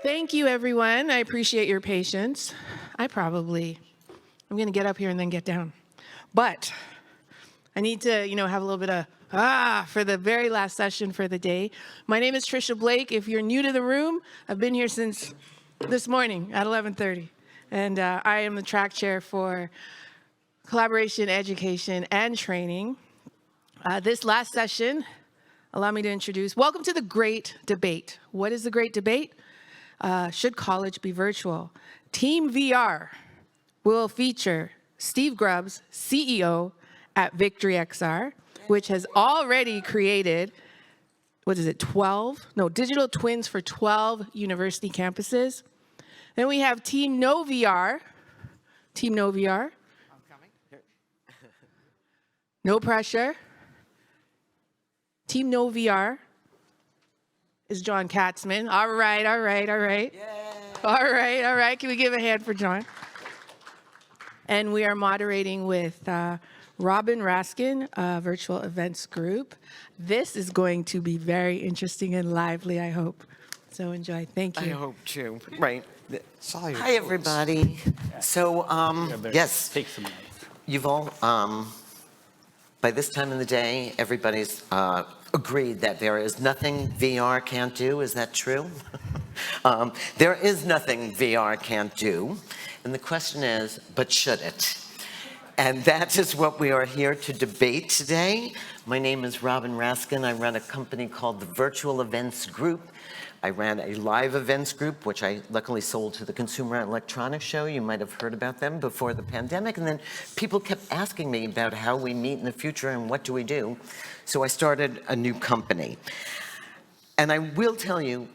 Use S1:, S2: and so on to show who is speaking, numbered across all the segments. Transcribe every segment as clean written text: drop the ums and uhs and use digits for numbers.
S1: Thank you, everyone. I appreciate your patience. I'm going to get up here and then get down. But I need to, have a little bit of for the very last session for the day. My name is Trisha Blake. If you're new to the room, I've been here since this morning at 11:30. And I am the track chair for collaboration, education, and training. This last session, allow me to introduce, welcome to the Great Debate. What is the Great Debate? Should college be virtual? Team VR will feature Steve Grubbs, CEO at Victory XR, which has already created, digital twins for 12 university campuses. Then we have Team No VR. Team No VR.
S2: I'm coming. Here.
S1: No pressure. Team No VR is John Katzman. All right.
S2: Yay.
S1: All right. Can we give a hand for John? And we are moderating with Robin Raskin, Virtual Events Group. This is going to be very interesting and lively, I hope. So enjoy. Thank you.
S2: I hope too. Right.
S3: Hi, everybody. So, yes, you've all, by this time of the day, everybody's agreed that there is nothing VR can't do. Is that true? There is nothing VR can't do. And the question is, but should it? And that is what we are here to debate today. My name is Robin Raskin. I run a company called the Virtual Events Group. I ran a live events group, which I luckily sold to the Consumer Electronics Show. You might have heard about them before the pandemic. And then people kept asking me about how we meet in the future and what do we do. So I started a new company. And I will tell you,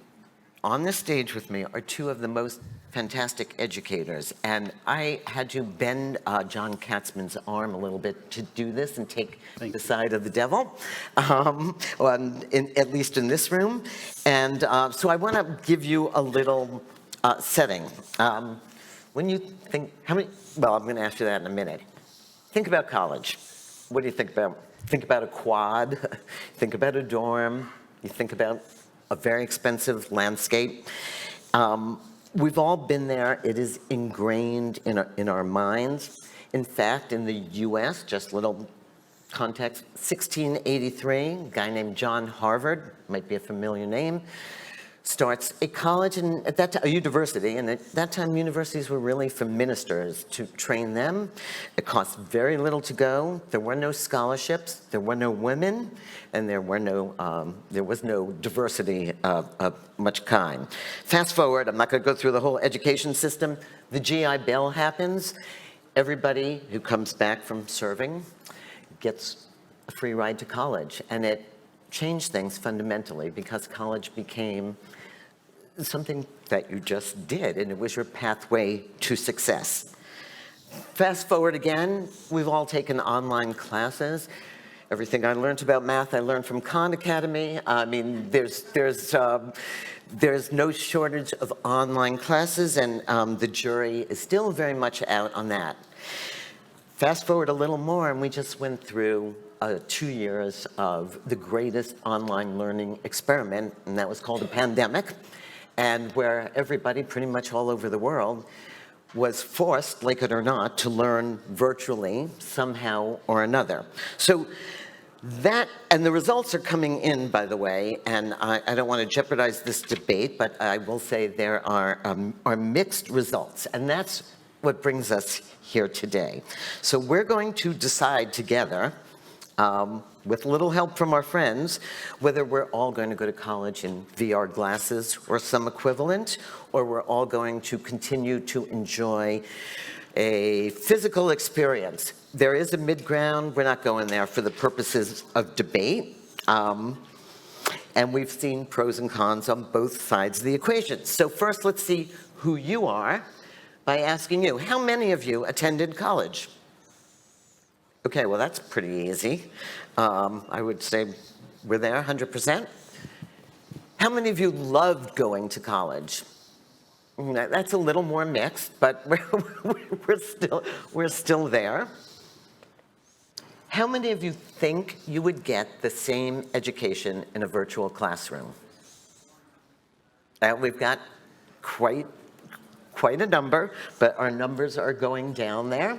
S3: on this stage with me are two of the most fantastic educators. And I had to bend John Katzman's arm a little bit to do this and take the side of the devil, at least in this room. And so I want to give you a little setting. When you think, I'm going to ask you that in a minute. Think about college. What do you think about? Think about a quad, think about a dorm, you think about a very expensive landscape. We've all been there. It is ingrained in our minds. In fact, in the US, just little context, 1683, a guy named John Harvard, might be a familiar name, starts a college, and at that time, a university, and at that time universities were really for ministers to train them. It cost very little to go. There were no scholarships, there were no women, and there was no diversity of much kind. Fast forward, I'm not going to go through the whole education system. The GI Bill happens. Everybody who comes back from serving gets a free ride to college, and it changed things fundamentally because college became something that you just did, and it was your pathway to success. Fast forward again, we've all taken online classes. Everything I learned about math, I learned from Khan Academy. I mean, there's no shortage of online classes, and the jury is still very much out on that. Fast forward a little more, and we just went through 2 years of the greatest online learning experiment, and that was called a pandemic, and where everybody pretty much all over the world was forced, like it or not, to learn virtually somehow or another. So that, and the results are coming in, by the way, and I don't want to jeopardize this debate, but I will say there are mixed results, and that's what brings us here today. So we're going to decide together, with a little help from our friends, whether we're all going to go to college in VR glasses or some equivalent, or we're all going to continue to enjoy a physical experience. There is a mid-ground. We're not going there for the purposes of debate. And we've seen pros and cons on both sides of the equation. So first, let's see who you are by asking you, how many of you attended college? Okay, well, that's pretty easy. I would say we're there, 100%. How many of you loved going to college? That's a little more mixed, but we're still there. How many of you think you would get the same education in a virtual classroom? We've got quite a number, but our numbers are going down there.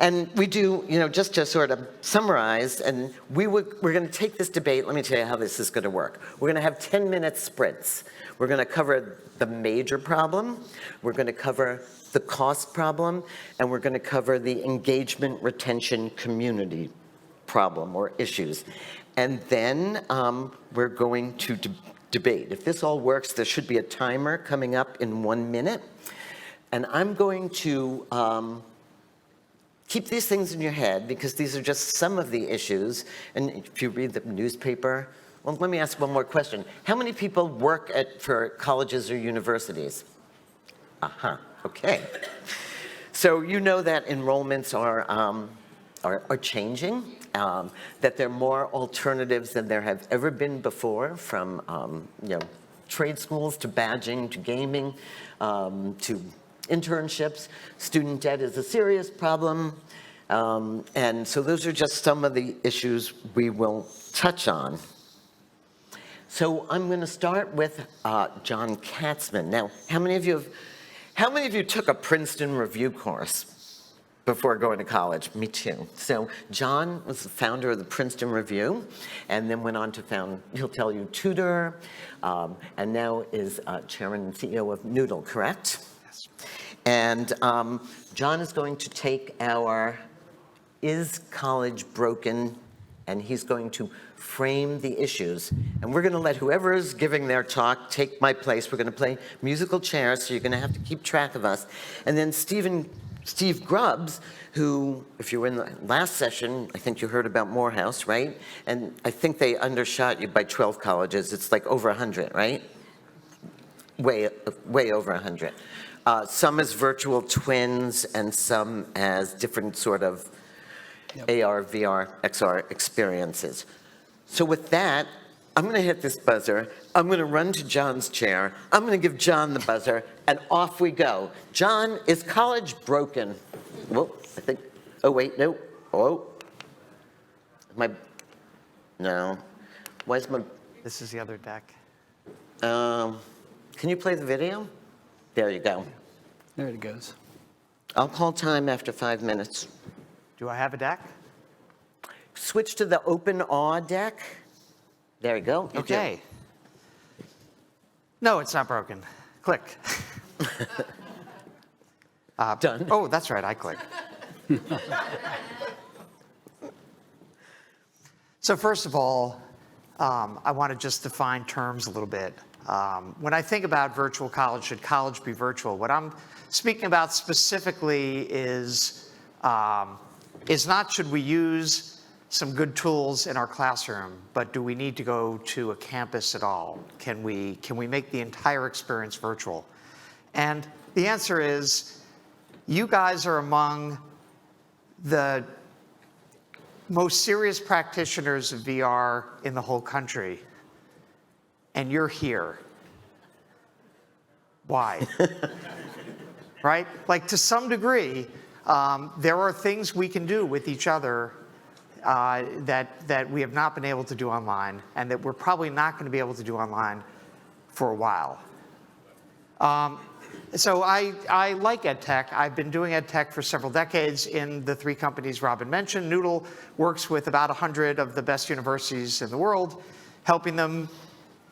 S3: And we do, just to sort of summarize, and we're going to take this debate. Let me tell you how this is going to work. We're going to have 10-minute sprints. We're going to cover the major problem, we're going to cover the cost problem, and we're going to cover the engagement, retention, community problem or issues. And then we're going to debate. If this all works, there should be a timer coming up in 1 minute. And I'm going to keep these things in your head because these are just some of the issues. And if you read the newspaper, well, let me ask one more question. How many people work for colleges or universities? Okay. So you know that enrollments are changing, that there are more alternatives than there have ever been before, from trade schools to badging to gaming to internships. Student debt is a serious problem. And so those are just some of the issues we will touch on. So I'm going to start with John Katzman. Now, how many of you took a Princeton review course before going to college? Me too. So John was the founder of the Princeton Review, and then went on to he'll tell you, Tutor, and now is chairman and CEO of Noodle, correct? Yes. And John is going to take our Is College Broken? And he's going to frame the issues. And we're going to let whoever is giving their talk take my place. We're going to play musical chairs, so you're going to have to keep track of us. And then Steve Grubbs, who, if you were in the last session, I think you heard about Morehouse, right? And I think they undershot you by 12 colleges. It's like over 100, right? Way over 100. Some as virtual twins, and some as different sort of AR, VR, XR experiences. So with that, I'm going to hit this buzzer. I'm going to run to John's chair. I'm going to give John the buzzer, and off we go. John, is college broken? Whoa, I think, oh wait, no, oh. No. Why's my...
S2: This is the other deck.
S3: Can you play the video? There you go.
S4: There it goes.
S3: I'll call time after 5 minutes.
S2: Do I have a deck?
S3: Switch to the open awe deck. There you go. You do.
S2: Okay. No, it's not broken. Click.
S3: Done.
S2: Oh, that's right, I clicked. So first of all, I want to just define terms a little bit. When I think about virtual college, should college be virtual? What I'm speaking about specifically is not should we use some good tools in our classroom, but do we need to go to a campus at all? Can we make the entire experience virtual? And the answer is, you guys are among the most serious practitioners of VR in the whole country, and you're here. Why? Right? Like, to some degree, there are things we can do with each other that we have not been able to do online, and that we're probably not going to be able to do online for a while. So I like EdTech. I've been doing EdTech for several decades in the 3 companies Robin mentioned. Noodle works with about 100 of the best universities in the world, helping them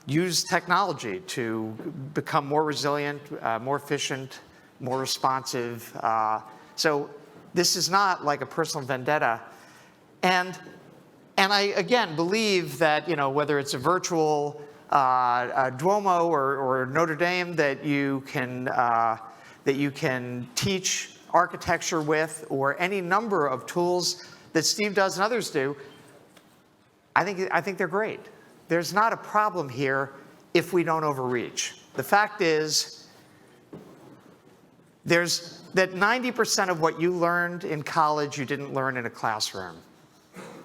S2: use technology to become more resilient, more efficient, more responsive. So this is not like a personal vendetta. And I, again, believe that, whether it's a virtual Duomo or Notre Dame that you can teach architecture with, or any number of tools that Steve does and others do, I think they're great. There's not a problem here if we don't overreach. The fact is, there's that 90% of what you learned in college you didn't learn in a classroom.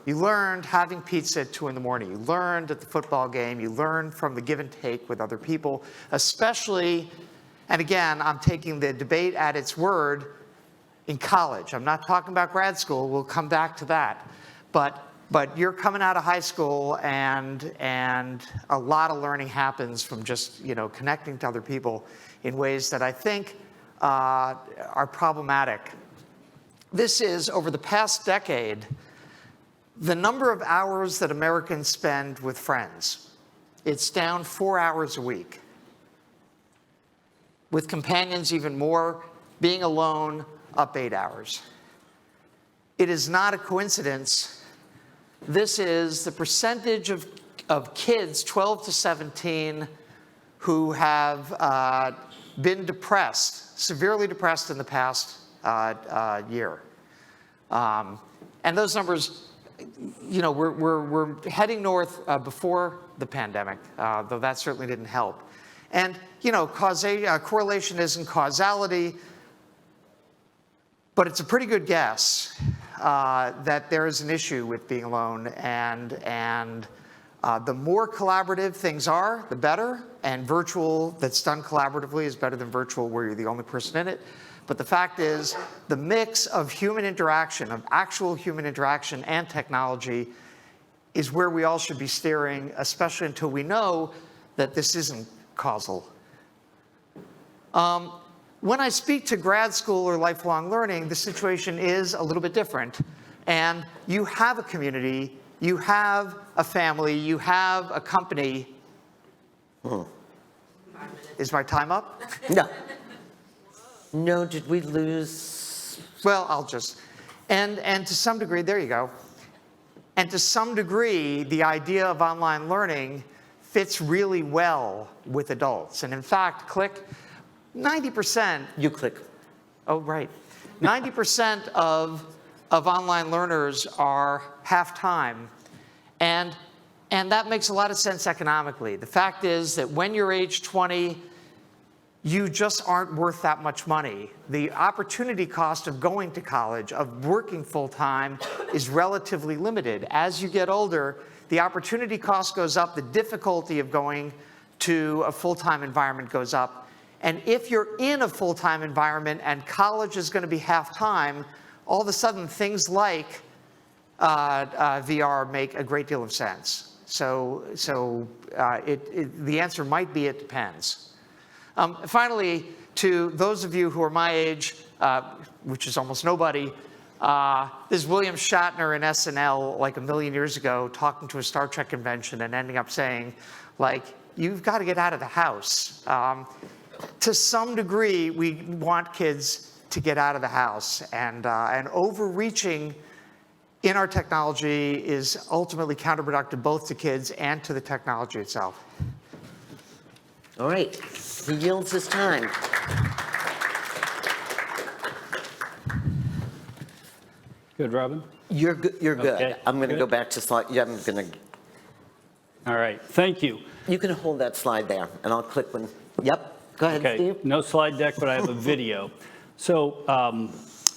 S2: You learned having pizza at 2 in the morning. You learned at the football game. You learned from the give and take with other people, especially, and again, I'm taking the debate at its word, in college. I'm not talking about grad school. We'll come back to that. But But you're coming out of high school, and a lot of learning happens from just, connecting to other people in ways that I think are problematic. This is, over the past decade, the number of hours that Americans spend with friends. It's down 4 hours a week. With companions, even more. Being alone, up 8 hours. It is not a coincidence. This is the percentage of kids 12 to 17 who have been depressed, severely depressed in the past year. And those numbers, we're heading north before the pandemic, though that certainly didn't help. And, correlation isn't causality, but it's a pretty good guess that there is an issue with being alone, and the more collaborative things are, the better, and virtual that's done collaboratively is better than virtual where you're the only person in it. But the fact is, the mix of human interaction, of actual human interaction and technology is where we all should be steering, especially until we know that this isn't causal. When I speak to grad school or lifelong learning, the situation is a little bit different. And you have a community, you have a family, you have a company. Is my time up?
S3: No. No, did we lose?
S2: Well, I'll just, and to some degree, there you go. And to some degree, the idea of online learning fits really well with adults. And in fact, click, 90%.
S3: You click.
S2: Oh, right. 90% of online learners are half-time. And that makes a lot of sense economically. The fact is that when you're age 20, you just aren't worth that much money. The opportunity cost of going to college, of working full-time, is relatively limited. As you get older, the opportunity cost goes up, the difficulty of going to a full-time environment goes up. And if you're in a full-time environment and college is going to be half-time, all of a sudden things like VR make a great deal of sense. So the answer might be it depends. Finally, to those of you who are my age, which is almost nobody, there's William Shatner in SNL like a million years ago talking to a Star Trek convention and ending up saying, like, you've got to get out of the house. To some degree, we want kids to get out of the house, and overreaching in our technology is ultimately counterproductive both to kids and to the technology itself.
S3: All right, he yields his time.
S4: Good, Robin?
S3: You're good. You're good.
S4: Okay,
S3: I'm going to
S4: good.
S3: go back to slide. Yeah, I'm going to.
S4: All right, thank you.
S3: You can hold that slide there, and I'll click when. Yep. Go ahead,
S4: Okay,
S3: Steve.
S4: no slide deck, but I have a video. So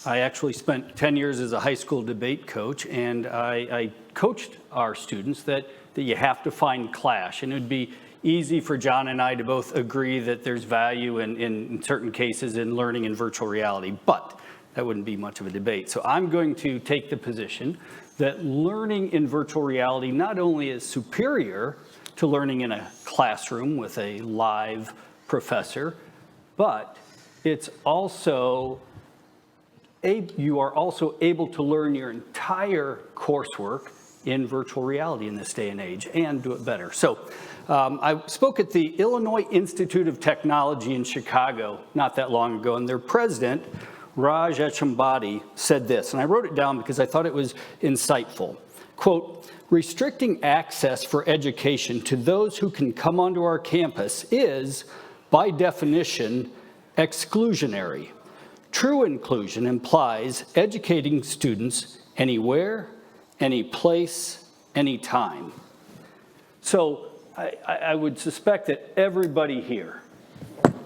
S4: I actually spent 10 years as a high school debate coach, and I coached our students that you have to find clash. And it would be easy for John and I to both agree that there's value in certain cases in learning in virtual reality, but that wouldn't be much of a debate. So I'm going to take the position that learning in virtual reality not only is superior to learning in a classroom with a live professor, but it's also you are also able to learn your entire coursework in virtual reality in this day and age and do it better. So I spoke at the Illinois Institute of Technology in Chicago not that long ago, and their president, Raj Echambati, said this, and I wrote it down because I thought it was insightful. Quote, restricting access for education to those who can come onto our campus is, by definition, exclusionary. True inclusion implies educating students anywhere, any place, any time. So I would suspect that everybody here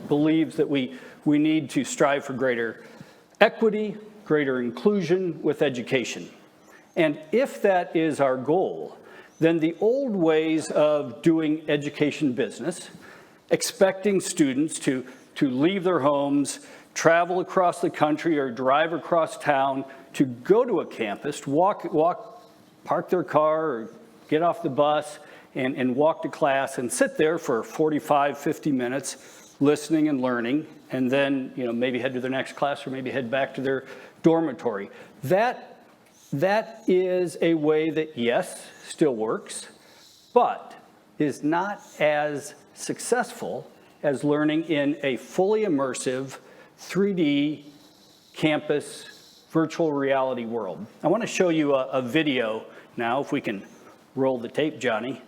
S4: believes that we need to strive for greater equity, greater inclusion with education. And if that is our goal, then the old ways of doing education business, expecting students to leave their homes, travel across the country or drive across town to go to a campus, walk park their car or get off the bus and walk to class and sit there for 45, 50 minutes listening and learning, and then maybe head to their next class or maybe head back to their dormitory. That is a way that, yes, still works, but is not as successful as learning in a fully immersive 3D campus virtual reality world. I want to show you a video now, if we can roll the tape, Johnny.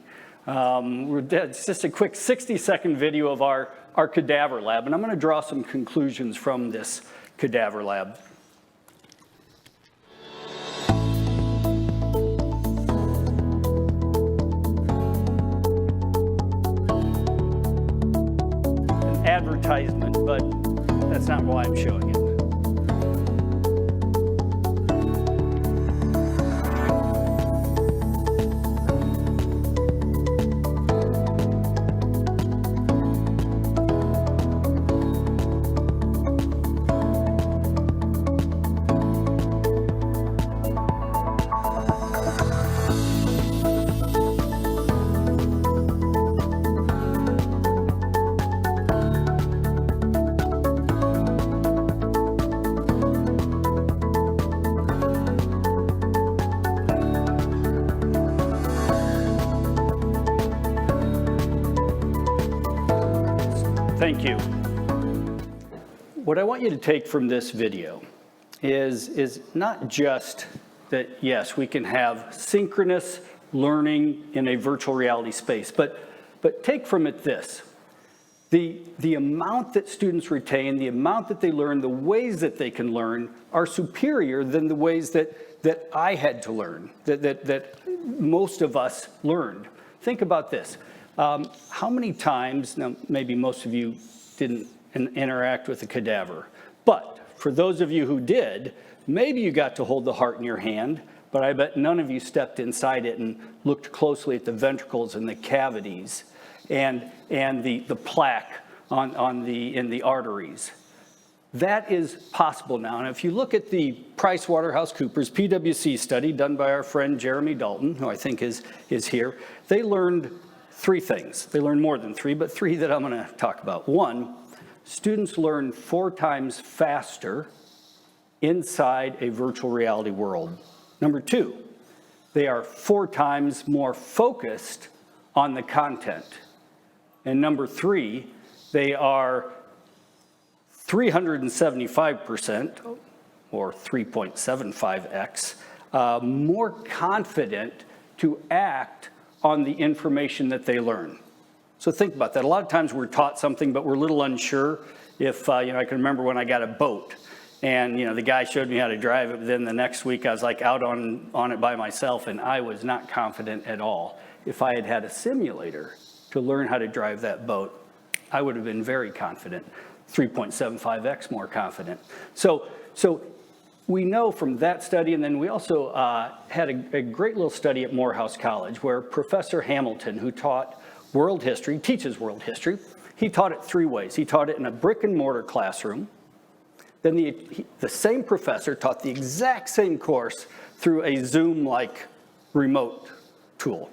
S4: It's just a quick 60-second video of our cadaver lab, and I'm going to draw some conclusions from this cadaver lab. An advertisement, but that's not why I'm showing it. Thank you. What I want you to take from this video is not just that, yes, we can have synchronous learning in a virtual reality space, but take from it this. The amount that students retain, the amount that they learn, the ways that they can learn are superior than the ways that I had to learn, that most of us learned. Think about this. How many times, now maybe most of you didn't interact with a cadaver, but for those of you who did, maybe you got to hold the heart in your hand, but I bet none of you stepped inside it and looked closely at the ventricles and the cavities and the plaque in the arteries. That is possible now. And if you look at the PricewaterhouseCoopers PwC study done by our friend Jeremy Dalton, who I think is here, they learned 3 things. They learned more than 3, but 3 that I'm going to talk about. 1, students learn 4 times faster inside a virtual reality world. Number 2, they are 4 times more focused on the content. And number 3, they are 375%, or 3.75x, more confident to act on the information that they learn. So think about that. A lot of times we're taught something, but we're a little unsure. If, I can remember when I got a boat, and, the guy showed me how to drive it, but then the next week I was like out on it by myself, and I was not confident at all. If I had had a simulator to learn how to drive that boat, I would have been very confident, 3.75x more confident. So we know from that study, and then we also had a great little study at Morehouse College where Professor Hamilton, who taught world history, teaches world history, he taught it 3 ways. He taught it in a brick and mortar classroom. Then the same professor taught the exact same course through a Zoom-like remote tool.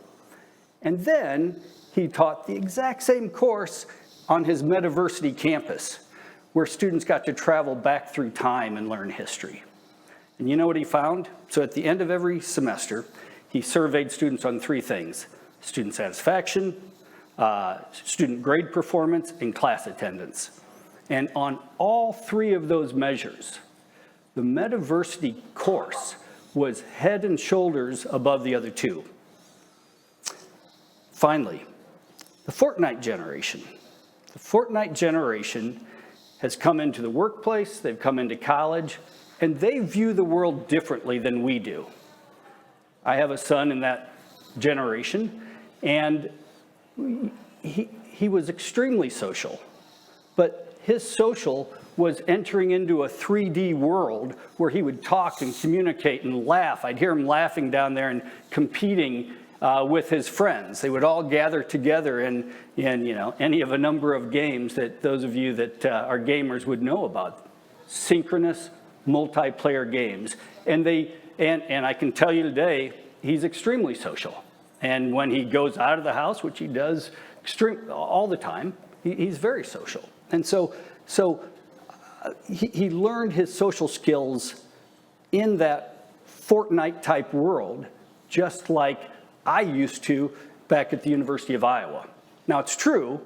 S4: And then he taught the exact same course on his Metaversity campus, where students got to travel back through time and learn history. And you know what he found? So at the end of every semester, he surveyed students on 3 things: student satisfaction, student grade performance, and class attendance. And on all 3 of those measures, the Metaversity course was head and shoulders above the other 2. Finally, the Fortnite generation. The Fortnite generation has come into the workplace, they've come into college, and they view the world differently than we do. I have a son in that generation, and he was extremely social, but his social was entering into a 3D world where he would talk and communicate and laugh. I'd hear him laughing down there and competing with his friends. They would all gather together in any of a number of games that those of you that are gamers would know about. Synchronous multiplayer games. And I can tell you today, he's extremely social. And when he goes out of the house, which he does all the time, he's very social. And so he learned his social skills in that Fortnite-type world, just like I used to back at the University of Iowa. Now, it's true,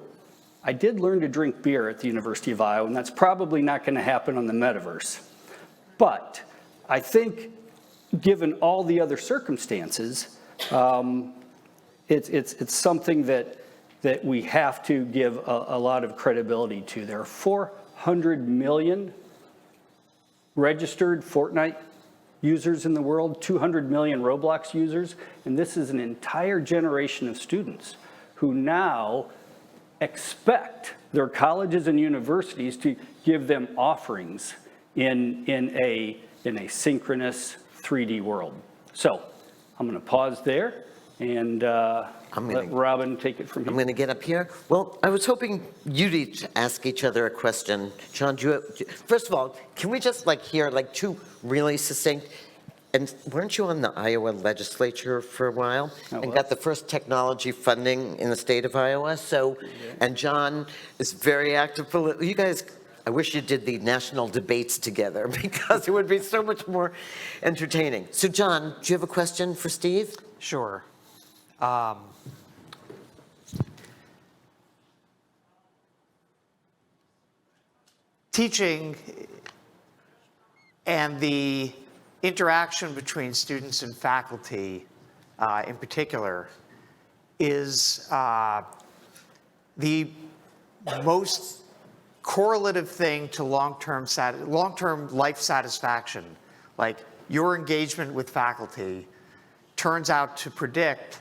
S4: I did learn to drink beer at the University of Iowa, and that's probably not going to happen on the metaverse. But I think, given all the other circumstances, it's something that we have to give a lot of credibility to. There are 400 million registered Fortnite users in the world, 200 million Roblox users, and this is an entire generation of students who now expect their colleges and universities to give them offerings in a synchronous 3D world. So I'm going to pause there and let Robin take it from here.
S3: I'm going to get up here. Well, I was hoping you'd each ask each other a question. John, first of all, can we just hear two really succinct, and weren't you on the Iowa legislature for a while? And got the first technology funding in the state of Iowa? So, and John is very active. You guys, I wish you did the national debates together because it would be so much more entertaining. So John, do you have a question for Steve?
S2: Sure. Teaching and the interaction between students and faculty in particular is the most correlative thing to long-term life satisfaction. Like, your engagement with faculty turns out to predict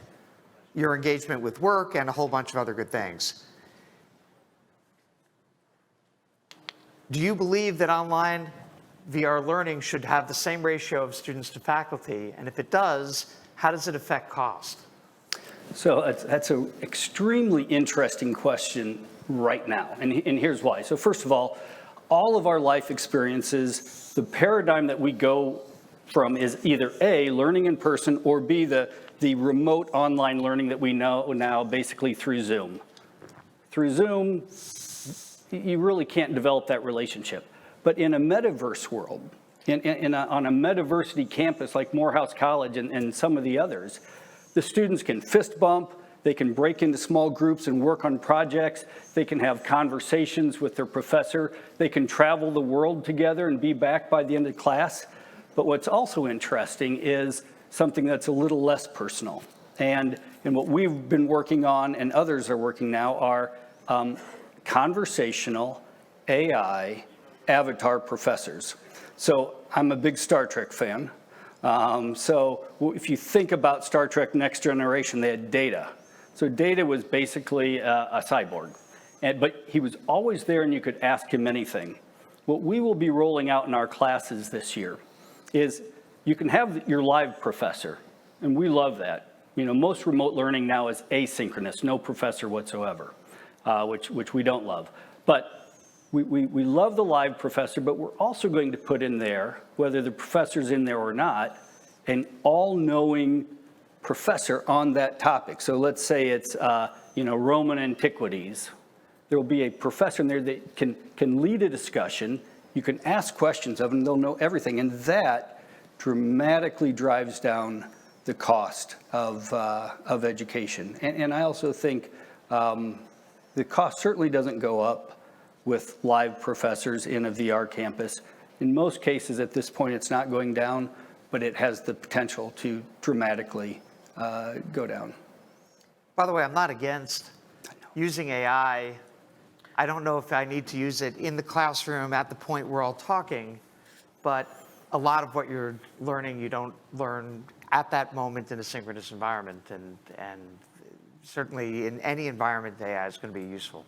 S2: your engagement with work and a whole bunch of other good things. Do you believe that online VR learning should have the same ratio of students to faculty? And if it does, how does it affect cost?
S4: So that's an extremely interesting question right now, and here's why. So first of all of our life experiences, the paradigm that we go from is either A, learning in person, or B, the remote online learning that we know now basically through Zoom. Through Zoom, you really can't develop that relationship. But in a metaverse world, on a metaversity campus like Morehouse College and some of the others, the students can fist bump, they can break into small groups and work on projects, they can have conversations with their professor, they can travel the world together and be back by the end of class. But what's also interesting is something that's a little less personal. And what we've been working on and others are working now are conversational AI avatar professors. So I'm a big Star Trek fan. So if you think about Star Trek Next Generation, they had Data. So Data was basically a cyborg, but he was always there and you could ask him anything. What we will be rolling out in our classes this year is you can have your live professor, and we love that. Most remote learning now is asynchronous, no professor whatsoever, which we don't love. But we love the live professor, but we're also going to put in there, whether the professor's in there or not, an all-knowing professor on that topic. So let's say it's Roman antiquities. There will be a professor in there that can lead a discussion. You can ask questions of them, they'll know everything, and that dramatically drives down the cost of education. And I also think the cost certainly doesn't go up with live professors in a VR campus. In most cases at this point it's not going down, but it has the potential to dramatically go down.
S2: By the way, I'm not against using AI. I don't know if I need to use it in the classroom at the point we're all talking, but a lot of what you're learning, you don't learn at that moment in a synchronous environment, and certainly in any environment, AI is going to be useful.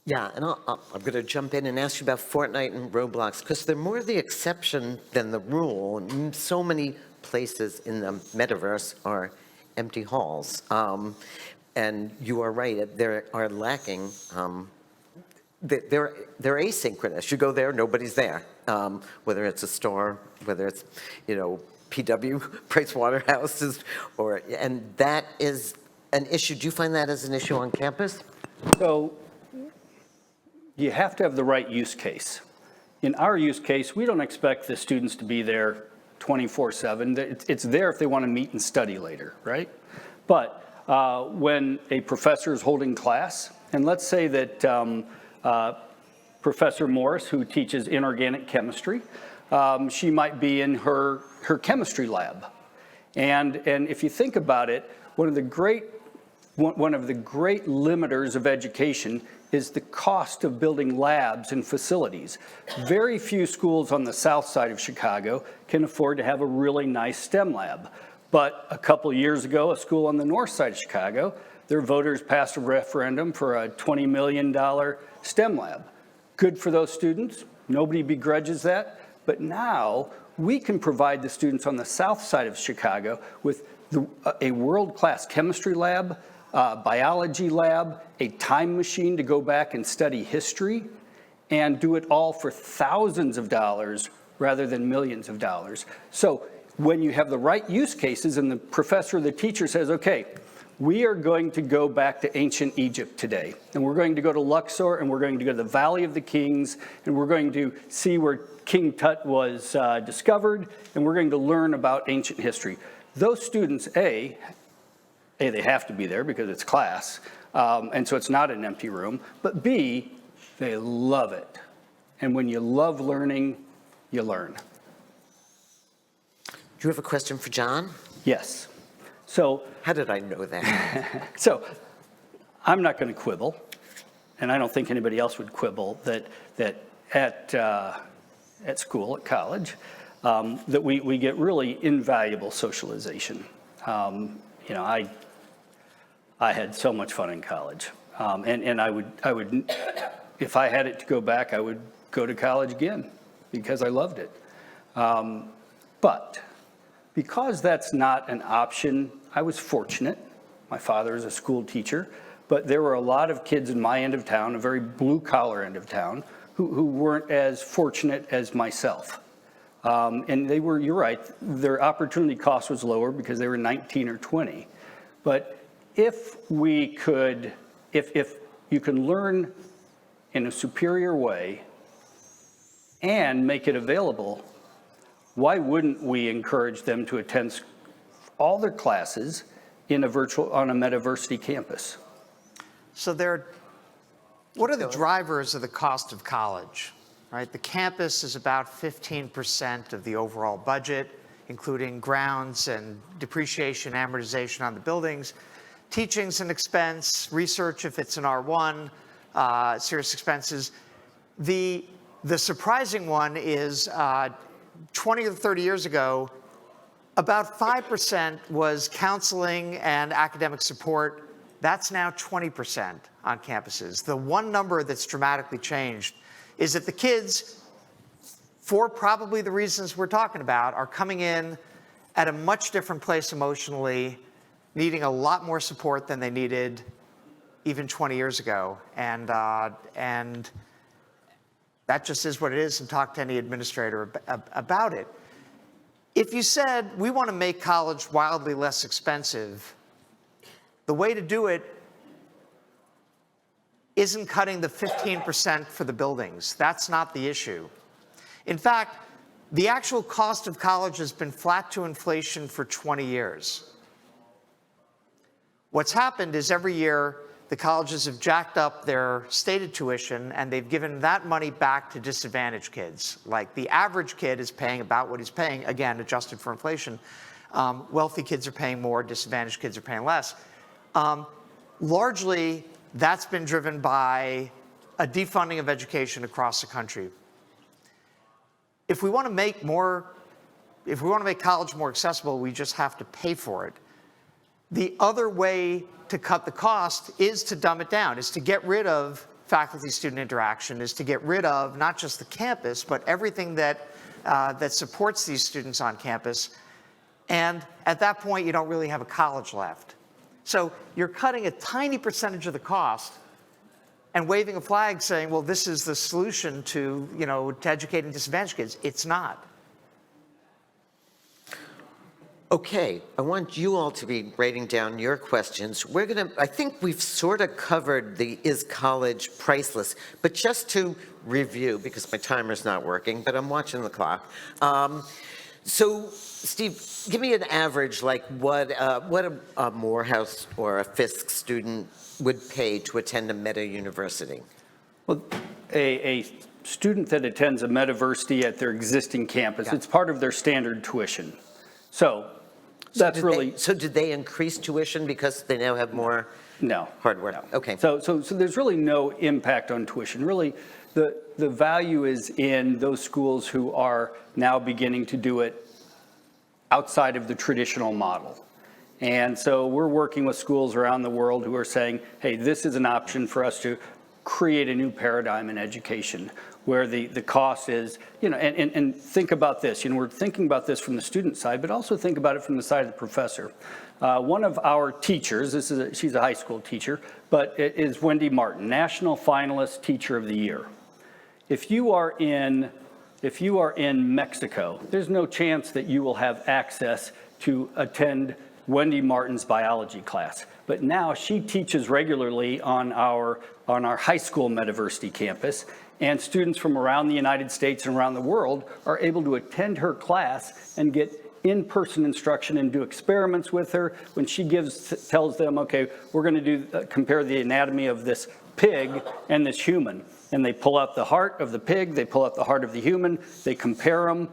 S3: Yeah, and I'm going to jump in and ask you about Fortnite and Roblox, because they're more the exception than the rule. And so many places in the metaverse are empty halls. And you are right, they are lacking. They're asynchronous. You go there, nobody's there. Whether it's a store, whether it's, PW, Price Waterhouse, and that is an issue. Do you find that as an issue on campus?
S4: So you have to have the right use case. In our use case, we don't expect the students to be there 24/7. It's there if they want to meet and study later, right? But when a professor is holding class, and let's say that Professor Morris, who teaches inorganic chemistry, she might be in her chemistry lab. And if you think about it, one of the great limiters of education is the cost of building labs and facilities. Very few schools on the south side of Chicago can afford to have a really nice STEM lab. But a couple years ago, a school on the north side of Chicago, their voters passed a referendum for a $20 million STEM lab. Good for those students. Nobody begrudges that. But now we can provide the students on the south side of Chicago with a world-class chemistry lab, biology lab, a time machine to go back and study history, and do it all for thousands of dollars rather than millions of dollars. So when you have the right use cases and the professor or the teacher says, okay, we are going to go back to ancient Egypt today, and we're going to go to Luxor, and we're going to go to the Valley of the Kings, and we're going to see where King Tut was discovered, and we're going to learn about ancient history. Those students, A, they have to be there because it's class, and so it's not an empty room, but B, they love it. And when you love learning, you learn.
S3: Do you have a question for John?
S4: Yes. So,
S3: how did I know that?
S4: So, I'm not going to quibble, and I don't think anybody else would quibble that at school, at college, that we get really invaluable socialization. I had so much fun in college, and I would, if I had it to go back, I would go to college again because I loved it. But because that's not an option, I was fortunate. My father is a school teacher, but there were a lot of kids in my end of town, a very blue-collar end of town, who weren't as fortunate as myself. And they were, you're right, their opportunity cost was lower because they were 19 or 20. But if you can learn in a superior way and make it available, why wouldn't we encourage them to attend all their classes on a Metaversity campus?
S2: So what are the drivers of the cost of college, right? The campus is about 15% of the overall budget, including grounds and depreciation, amortization on the buildings. Teaching's an expense, research if it's an R1, serious expenses. The surprising one is 20 or 30 years ago, about 5% was counseling and academic support. That's now 20% on campuses. The one number that's dramatically changed is that the kids, for probably the reasons we're talking about, are coming in at a much different place emotionally, needing a lot more support than they needed even 20 years ago. And that just is what it is, and talk to any administrator about it. If you said, we want to make college wildly less expensive, the way to do it isn't cutting the 15% for the buildings. That's not the issue. In fact, the actual cost of college has been flat to inflation for 20 years. What's happened is every year, the colleges have jacked up their stated tuition, and they've given that money back to disadvantaged kids. Like the average kid is paying about what he's paying, again, adjusted for inflation. Wealthy kids are paying more, disadvantaged kids are paying less. Largely, that's been driven by a defunding of education across the country. If we want to make college more accessible, we just have to pay for it. The other way to cut the cost is to dumb it down, is to get rid of faculty-student interaction, is to get rid of not just the campus, but everything that supports these students on campus. And at that point, you don't really have a college left. So you're cutting a tiny percentage of the cost and waving a flag saying, well, this is the solution to educating disadvantaged kids. It's not.
S3: Okay, I want you all to be writing down your questions. I think we've sort of covered the is college priceless, but just to review, because my timer's not working, but I'm watching the clock. So, Steve, give me an average, like what a Morehouse or a Fisk student would pay to attend a Meta University.
S4: Well, a student that attends a Metaversity at their existing campus, it's part of their standard tuition. So that's really.
S3: So did they increase tuition because they now have more hardware?
S4: No.
S3: Okay.
S4: So there's really no impact on tuition. Really, the value is in those schools who are now beginning to do it outside of the traditional model. And so we're working with schools around the world who are saying, hey, this is an option for us to create a new paradigm in education where the cost is, and think about this, we're thinking about this from the student side, but also think about it from the side of the professor. One of our teachers, she's a high school teacher, but it is Wendy Martin, National Finalist Teacher of the Year. If you are in Mexico, there's no chance that you will have access to attend Wendy Martin's biology class. But now she teaches regularly on our high school Metaversity campus, and students from around the United States and around the world are able to attend her class and get in-person instruction and do experiments with her when she tells them, okay, we're going to compare the anatomy of this pig and this human. And they pull out the heart of the pig, they pull out the heart of the human, they compare them.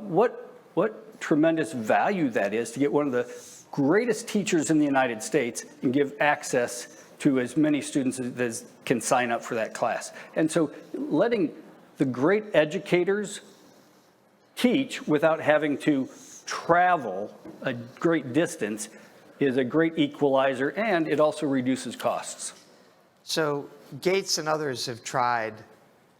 S4: What tremendous value that is to get one of the greatest teachers in the United States and give access to as many students as can sign up for that class. And so letting the great educators teach without having to travel a great distance is a great equalizer, and it also reduces costs.
S2: So Gates and others have tried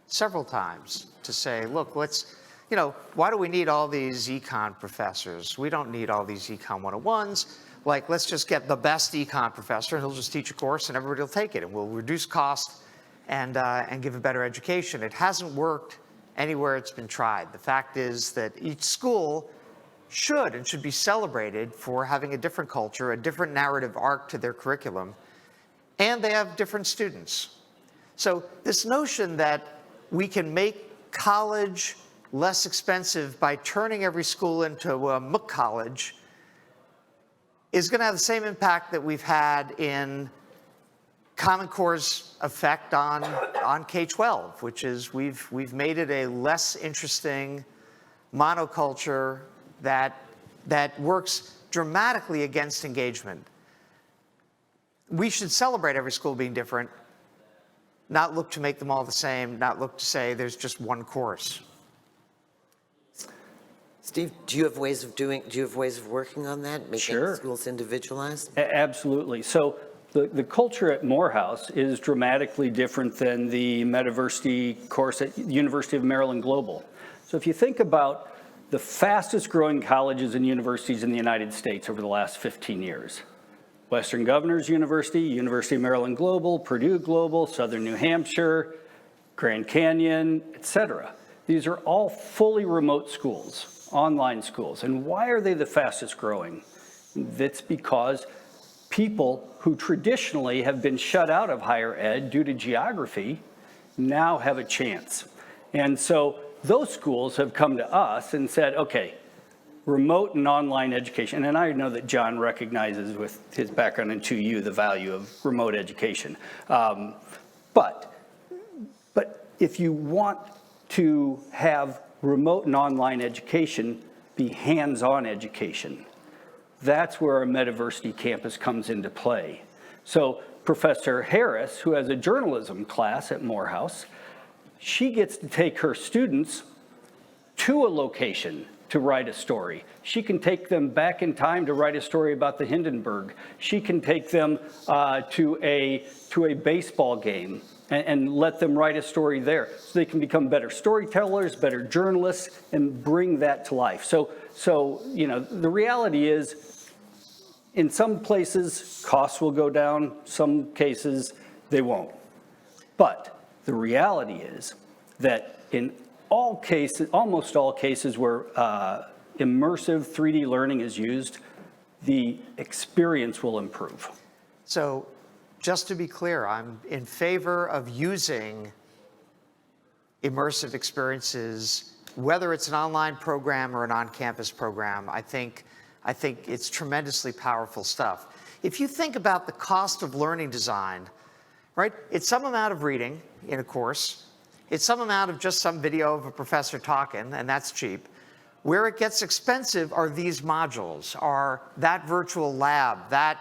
S2: several times to say, look, why do we need all these econ professors? We don't need all these econ 101s. Let's just get the best econ professor, and he'll just teach a course, and everybody will take it, and we'll reduce cost and give a better education. It hasn't worked anywhere it's been tried. The fact is that each school should be celebrated for having a different culture, a different narrative arc to their curriculum, and they have different students. So this notion that we can make college less expensive by turning every school into a MOOC college is going to have the same impact that we've had in Common Core's effect on K-12, which is we've made it a less interesting monoculture that works dramatically against engagement. We should celebrate every school being different, not look to make them all the same, not look to say there's just one course.
S3: Steve, do you have ways of working on that, making schools individualized?
S4: Absolutely. So the culture at Morehouse is dramatically different than the Metaversity course at University of Maryland Global. So if you think about the fastest growing colleges and universities in the United States over the last 15 years, Western Governors University, University of Maryland Global, Purdue Global, Southern New Hampshire, Grand Canyon, et cetera. These are all fully remote schools, online schools. And why are they the fastest growing? That's because people who traditionally have been shut out of higher ed due to geography now have a chance. And so those schools have come to us and said, okay, remote and online education, and I know that John recognizes with his background in 2U the value of remote education. But if you want to have remote and online education be hands-on education, that's where our Metaversity campus comes into play. So Professor Harris, who has a journalism class at Morehouse, she gets to take her students to a location to write a story. She can take them back in time to write a story about the Hindenburg. She can take them to a baseball game and let them write a story there, so they can become better storytellers, better journalists, and bring that to life. So the reality is, in some places, costs will go down. Some cases, they won't. But the reality is that in all cases, almost all cases where immersive 3D learning is used, the experience will improve.
S2: So just to be clear, I'm in favor of using immersive experiences, whether it's an online program or an on-campus program. I think it's tremendously powerful stuff. If you think about the cost of learning design, right? It's some amount of reading in a course. It's some amount of just some video of a professor talking, and that's cheap. Where it gets expensive are these modules, are that virtual lab, that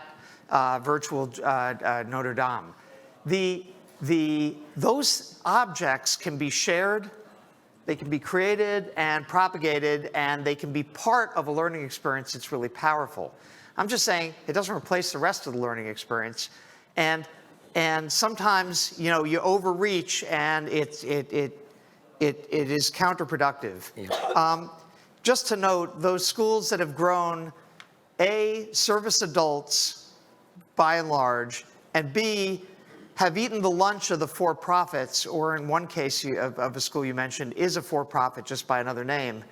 S2: virtual Notre Dame. Those objects can be shared, they can be created and propagated, and they can be part of a learning experience that's really powerful. I'm just saying it doesn't replace the rest of the learning experience, and sometimes you overreach and it is counterproductive.
S3: Yeah.
S2: Just to note, those schools that have grown, A, service adults by and large, and B, have eaten the lunch of the for-profits, or in one case of a school you mentioned, is a for-profit just by another name,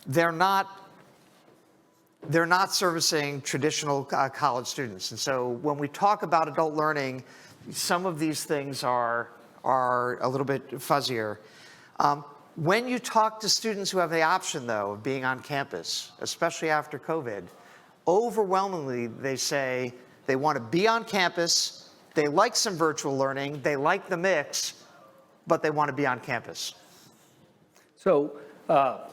S2: they're not servicing traditional college students. And so when we talk about adult learning, some of these things are a little bit fuzzier. When you talk to students who have the option, though, of being on campus, especially after COVID, overwhelmingly they say they want to be on campus, they like some virtual learning, they like the mix, but they want to be on campus.
S4: So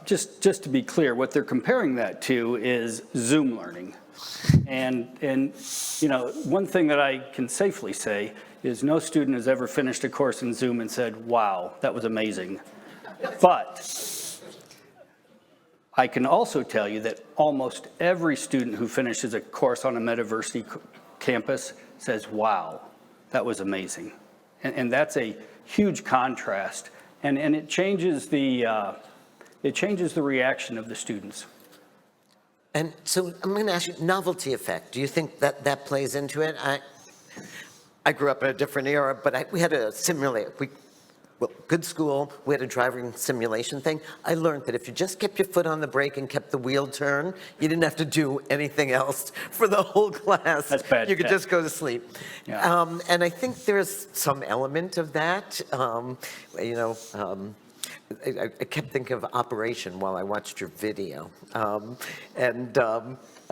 S4: just to be clear, what they're comparing that to is Zoom learning. And one thing that I can safely say is no student has ever finished a course in Zoom and said, wow, that was amazing. But I can also tell you that almost every student who finishes a course on a Metaversity campus says, wow, that was amazing. And that's a huge contrast. And it changes the reaction of the students.
S3: And so I'm going to ask you, novelty effect. Do you think that plays into it? I grew up in a different era, but we had a simulator. Good school, we had a driving simulation thing. I learned that if you just kept your foot on the brake and kept the wheel turned, you didn't have to do anything else for the whole class.
S4: That's bad.
S3: You could just go to sleep.
S4: Yeah.
S3: And I think there's some element of that. I kept thinking of Operation while I watched your video. I've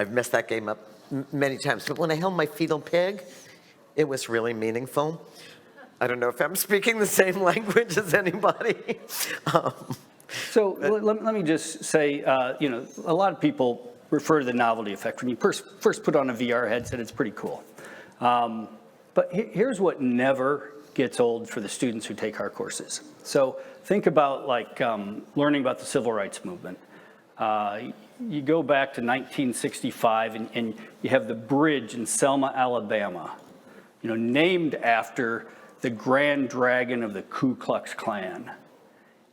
S3: messed that game up many times. But when I held my fetal pig, it was really meaningful. I don't know if I'm speaking the same language as anybody.
S4: So let me just say, a lot of people refer to the novelty effect. When you first put on a VR headset, it's pretty cool. But here's what never gets old for the students who take our courses. So think about learning about the civil rights movement. You go back to 1965 and you have the bridge in Selma, Alabama, named after the Grand Dragon of the Ku Klux Klan.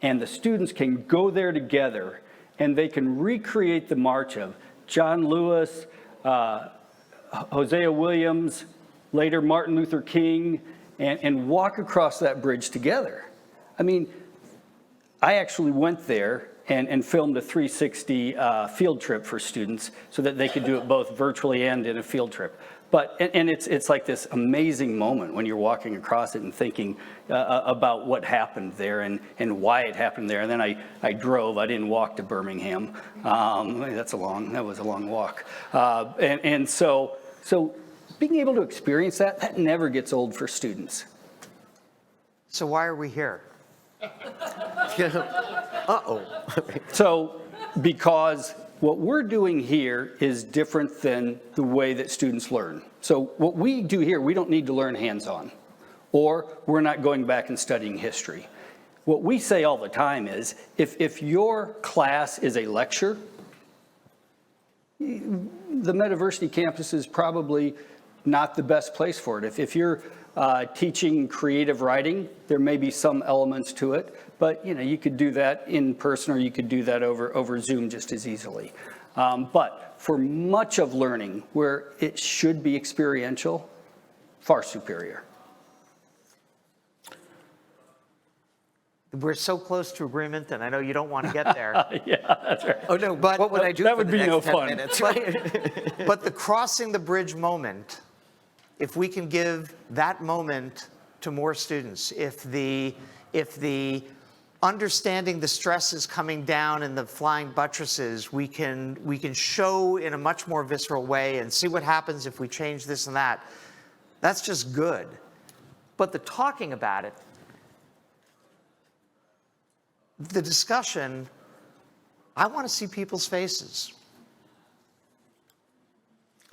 S4: And the students can go there together and they can recreate the march of John Lewis, Hosea Williams, later Martin Luther King, and walk across that bridge together. I mean, I actually went there and filmed a 360 field trip for students so that they could do it both virtually and in a field trip. But it's like this amazing moment when you're walking across it and thinking about what happened there and why it happened there. And then I drove. I didn't walk to Birmingham. That was a long walk. So being able to experience that never gets old for students.
S2: So why are we here?
S3: Uh-oh.
S4: So because what we're doing here is different than the way that students learn. So what we do here, we don't need to learn hands-on, or we're not going back and studying history. What we say all the time is, if your class is a lecture, the Metaversity campus is probably not the best place for it. If you're teaching creative writing, there may be some elements to it, but you could do that in person or you could do that over Zoom just as easily. But for much of learning where it should be experiential, far superior.
S2: We're so close to agreement, and I know you don't want to get there.
S4: Yeah, that's right.
S3: Oh, no, but what would I do
S4: that
S3: for
S4: would
S3: the
S4: be
S3: next
S4: no
S3: 10
S4: fun.
S3: minutes, right?
S2: But the crossing the bridge moment, if we can give that moment to more students, if the understanding the stresses coming down and the flying buttresses, we can show in a much more visceral way and see what happens if we change this and that. That's just good. But the talking about it, the discussion, I want to see people's faces.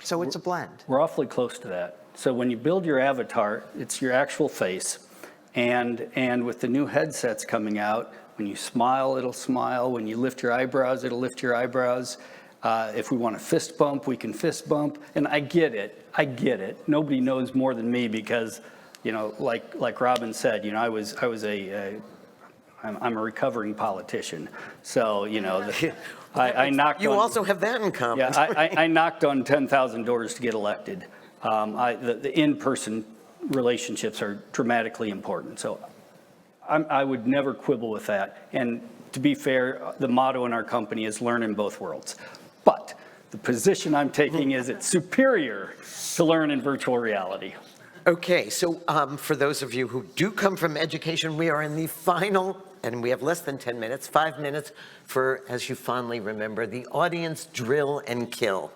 S2: So it's a blend.
S4: We're awfully close to that. So when you build your avatar, it's your actual face. And with the new headsets coming out, when you smile, it'll smile. When you lift your eyebrows, it'll lift your eyebrows. If we want to fist bump, we can fist bump. And I get it. Nobody knows more than me because, like Robin said, I'm a recovering politician. So, I knocked
S3: You
S4: on...
S3: also have that in common.
S4: Yeah, I knocked on 10,000 doors to get elected. The in-person relationships are dramatically important. So I would never quibble with that. And to be fair, the motto in our company is learn in both worlds. But the position I'm taking is it's superior to learn in virtual reality.
S3: Okay, so for those of you who do come from education, we are in the final, and we have less than 10 minutes, 5 minutes for, as you fondly remember, the audience drill and kill,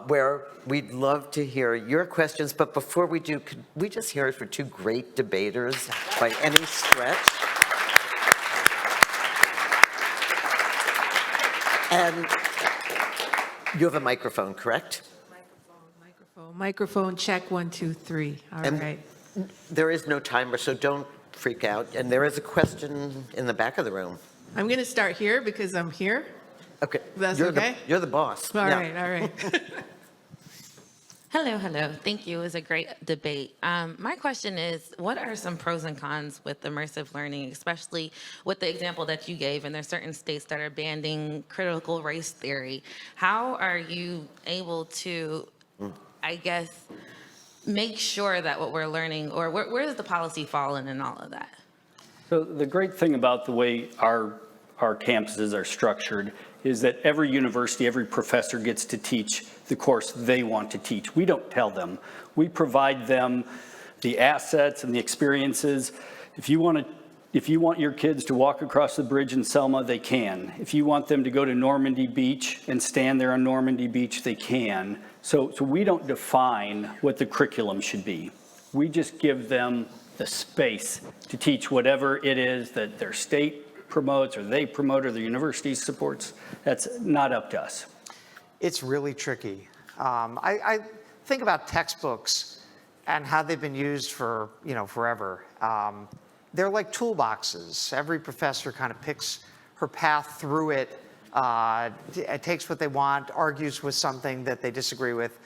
S3: where we'd love to hear your questions. But before we do, could we just hear it for two great debaters by any stretch? And you have a microphone, correct?
S1: Microphone, check 1, 2, 3. All
S3: And
S1: right.
S3: there is no timer, so don't freak out. And there is a question in the back of the room.
S1: I'm going to start here because I'm here.
S3: Okay.
S1: That's
S3: you're
S1: okay?
S3: You're the boss.
S1: All
S3: Yeah.
S1: right.
S5: Hello. Thank you. It was a great debate. My question is, what are some pros and cons with immersive learning, especially with the example that you gave, and there's certain states that are banning critical race theory. How are you able to, I guess, make sure that what we're learning, or where does the policy fall in all of that?
S4: So the great thing about the way our campuses are structured is that every university, every professor gets to teach the course they want to teach. We don't tell them. We provide them the assets and the experiences. If you want your kids to walk across the bridge in Selma, they can. If you want them to go to Normandy Beach and stand there on Normandy Beach, they can. So we don't define what the curriculum should be. We just give them the space to teach whatever it is that their state promotes or they promote or the university supports. That's not up to us.
S2: It's really tricky. I think about textbooks and how they've been used for forever. They're like toolboxes. Every professor kind of picks her path through it, takes what they want, argues with something that they disagree with.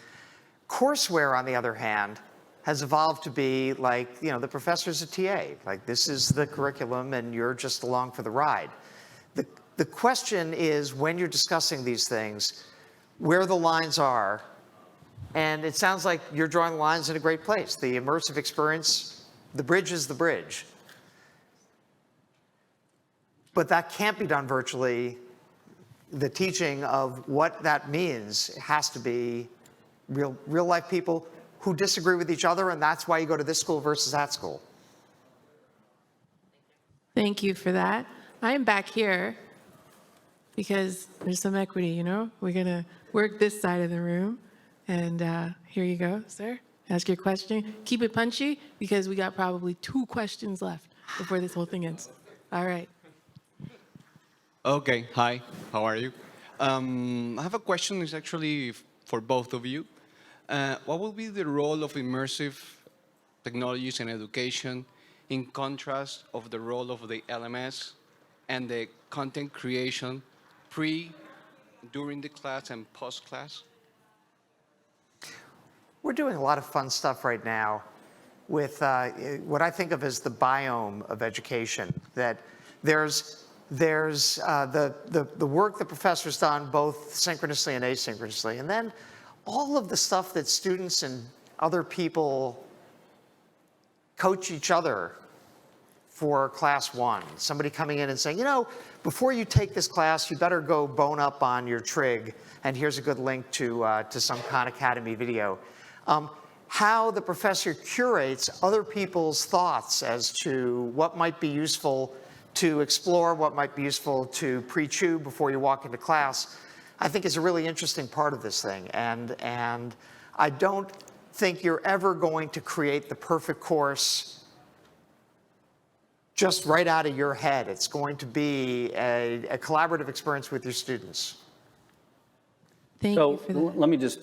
S2: Courseware, on the other hand, has evolved to be like, the professor's a TA. Like, this is the curriculum and you're just along for the ride. The question is, when you're discussing these things, where the lines are, and it sounds like you're drawing lines in a great place. The immersive experience, the bridge is the bridge. But that can't be done virtually. The teaching of what that means has to be real life people who disagree with each other, and that's why you go to this school versus that school.
S1: Thank you for that. I am back here because there's some equity, We're going to work this side of the room. And here you go, sir. Ask your question. Keep it punchy because we got probably 2 questions left before this whole thing ends. All right.
S6: Okay, hi, how are you? I have a question, it's actually for both of you. What will be the role of immersive technologies in education in contrast of the role of the LMS and the content creation during the class and post-class?
S2: We're doing a lot of fun stuff right now with what I think of as the biome of education, that there's the work the professor's done both synchronously and asynchronously, and then all of the stuff that students and other people coach each other for class 1. Somebody coming in and saying, you know, before you take this class, you better go bone up on your trig, and here's a good link to some Khan Academy video. How the professor curates other people's thoughts as to what might be useful to explore, what might be useful to pre-chew before you walk into class, I think is a really interesting part of this thing. And I don't think you're ever going to create the perfect course just right out of your head. It's going to be a collaborative experience with your students.
S1: Thank you for that.
S4: Let me just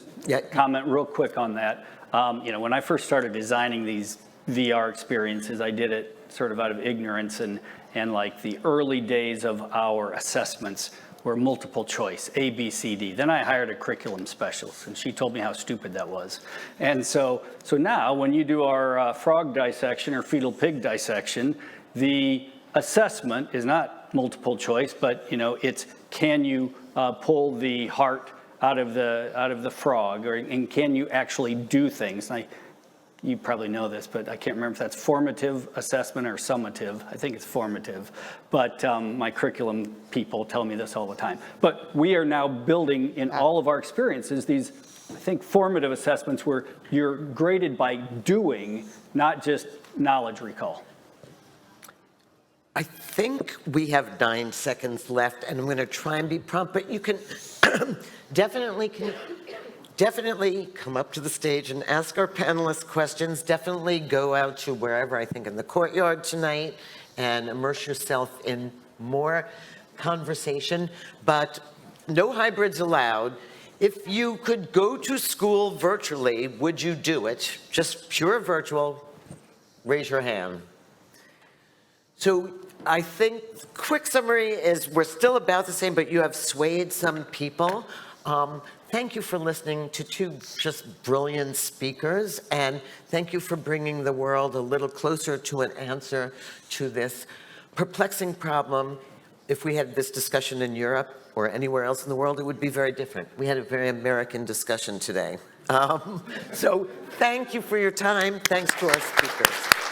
S4: comment real quick on that. You know, when I first started designing these VR experiences, I did it sort of out of ignorance, and like the early days of our assessments were multiple choice, A, B, C, D. Then I hired a curriculum specialist, and she told me how stupid that was. And so now when you do our frog dissection or fetal pig dissection, the assessment is not multiple choice, but you know, it's can you pull the heart out of the frog, and can you actually do things? And you probably know this, but I can't remember if that's formative assessment or summative. I think it's formative, but my curriculum people tell me this all the time. But we are now building in all of our experiences these, I think, formative assessments where you're graded by doing, not just knowledge recall.
S3: I think we have 9 seconds left, and I'm going to try and be prompt, but you can definitely come up to the stage and ask our panelists questions. Definitely go out to wherever, I think in the courtyard tonight, and immerse yourself in more conversation, but no hybrids allowed. If you could go to school virtually, would you do it? Just pure virtual, raise your hand. So I think quick summary is we're still about the same, but you have swayed some people. Thank you for listening to 2 just brilliant speakers, and thank you for bringing the world a little closer to an answer to this perplexing problem. If we had this discussion in Europe or anywhere else in the world, it would be very different. We had a very American discussion today. So thank you for your time. Thanks to our speakers.